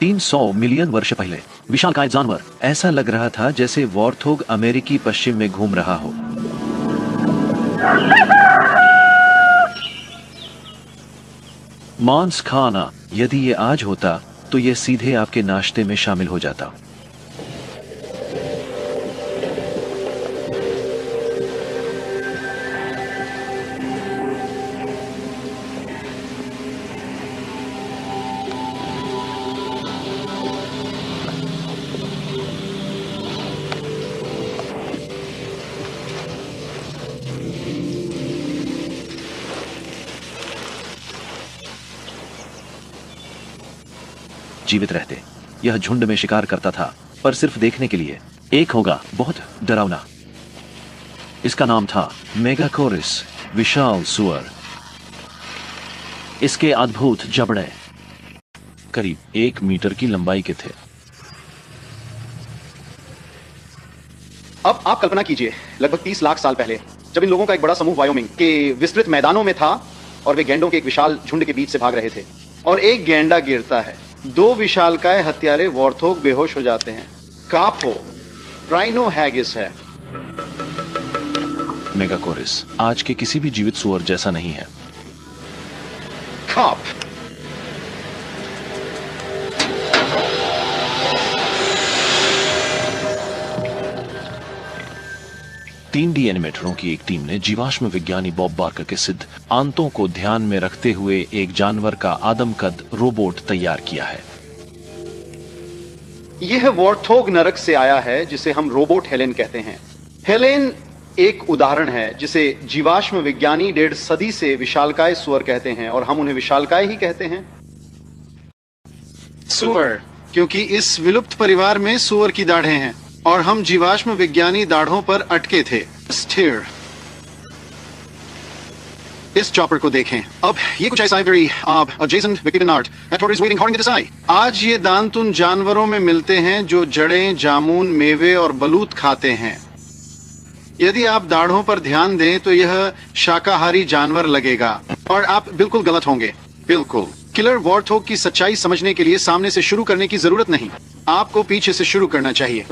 300 million वर्ष पहले विशालकाय जानवर ऐसा लग रहा था जैसे वॉर्थोग अमेरिकी पश्चिम में घूम रहा हो। मांस खाना यदि ये आज होता तो ये सीधे आपके नाश्ते में शामिल हो जाता। जीवित रहते, यह झुंड में शिकार करता था पर सिर्फ देखने के लिए। एक होगा बहुत डरावना। इसका नाम था मेगाकोरिस, विशाल सुअर। इसके अद्भुत जबड़े करीब 1 मीटर की लंबाई के थे। अब आप कल्पना कीजिए, लगभग 30 लाख साल पहले जब इन लोगों का एक बड़ा समूह वायोमिंग के विस्तृत मैदानों में था और वे गैंडों के एक विशाल झुंड के बीच से भाग रहे थे और एक गैंडा गिरता है। 2 विशालकाय हत्यारे वॉर्थोग बेहोश हो जाते हैं। कापो राइनोहैगिस है। मेगाकोरिस आज के किसी भी जीवित सुअर जैसा नहीं है। काप 3D एनिमेटरों की एक टीम ने जीवाश्म विज्ञानी बॉब बार्कर के सिद्ध आंतों को ध्यान में रखते हुए एक जानवर का आदमकद रोबोट तैयार किया है। यह वॉर्थोग नरक से आया है जिसे हम रोबोट हेलेन कहते हैं। हेलेन एक उदाहरण है जिसे जीवाश्म विज्ञानी 1.5 सदी से विशालकाय सुअर कहते हैं और हम उन्हें विशालकाय ही कहते हैं। सुअर, क्योंकि इस विलुप्त परिवार में सुअर की दाढ़ें हैं और हम जीवाश्म विज्ञानी दाढ़ों पर अटके थे। स्टीर, इस चॉपर को देखें। अब ये कुछ ऐसा है very adjacent wicked art that what is waiting according to this eye। आज ये दांत उन जानवरों में मिलते हैं जो जड़ें, जामुन, मेवे और बलूत खाते हैं। यदि आप दाढ़ों पर ध्यान दें तो यह शाकाहारी जानवर लगेगा और आप बिल्कुल गलत होंगे। बिल्कुल। किलर वॉर्थोग की सच्चाई समझने के लिए सामने से शुरू करने की जरूरत नहीं, आपको पीछे से शुरू करना चाहिए।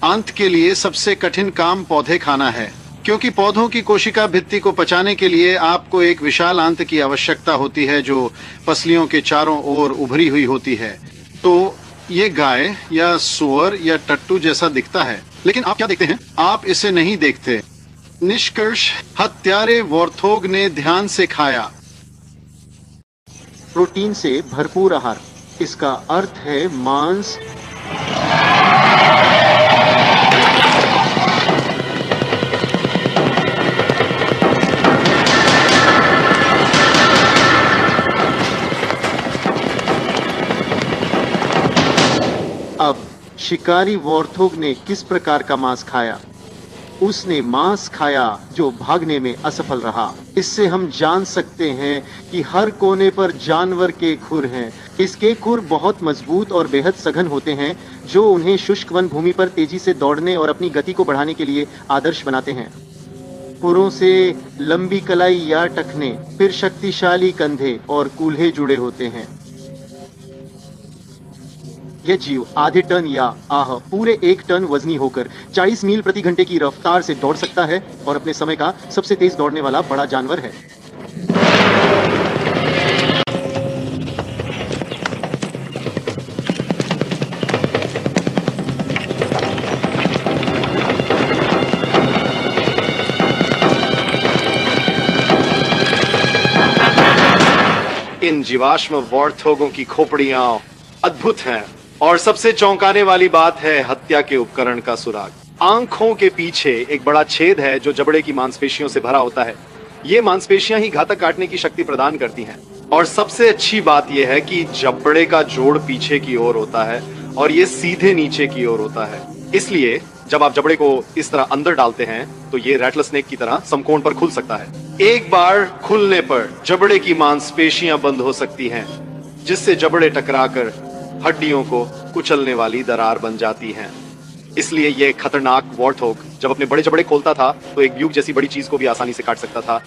अंत के लिए सबसे कठिन काम पौधे खाना है, क्योंकि पौधों की कोशिका भित्ति को पचाने के लिए आपको एक विशाल आंत की आवश्यकता होती है जो पसलियों के चारों ओर उभरी हुई होती है। तो ये गाय या सुअर या टट्टू जैसा दिखता है, लेकिन आप क्या देखते हैं? आप इसे नहीं देखते। निष्कर्ष, हत्यारे वॉर्थोग ने ध्यान से खाया। प्रोटीन से भरपूर आहार, इसका अर्थ है मांस। अब शिकारी वॉर्थोग ने किस प्रकार का मांस खाया? उसने मांस खाया जो भागने में असफल रहा। इससे हम जान सकते हैं कि हर कोने पर जानवर के खुर हैं। इसके खुर बहुत मजबूत और बेहद सघन होते हैं जो उन्हें शुष्क वन भूमि पर तेजी से दौड़ने और अपनी गति को बढ़ाने के लिए आदर्श बनाते हैं। खुरों से लंबी कलाई या टखने, फिर शक्तिशाली कंधे और कूल्हे जुड़े होते हैं। यह जीव आधे टन या पूरे 1 टन वजनी होकर 40 मील प्रति घंटे की रफ्तार से दौड़ सकता है और अपने समय का सबसे तेज दौड़ने वाला बड़ा जानवर है। इन जीवाश्म वॉर्थोगों की खोपड़ियां अद्भुत हैं और सबसे चौंकाने वाली बात है हत्या के उपकरण का सुराग। आंखों के पीछे एक बड़ा छेद है जो जबड़े की मांसपेशियों से भरा होता है। ये मांसपेशियां ही घातक काटने की शक्ति प्रदान करती हैं। और सबसे अच्छी बात यह है कि जबड़े का जोड़ पीछे की ओर होता है और ये सीधे नीचे की ओर होता है। इसलिए जब आप जबड़े को इस तरह अंदर डालते हैं तो ये रैटल स्नेक की तरह समकोण पर खुल सकता है। एक बार खुलने पर जबड़े की मांसपेशियां बंद हो सकती हैं, जिससे जबड़े टकराकर हड्डियों को कुचलने वाली दरार बन जाती हैं। इसलिए यह खतरनाक वॉर्थोग जब अपने बड़े जबड़े खोलता था तो एक ब्यूक जैसी बड़ी चीज को भी आसानी से काट सकता था।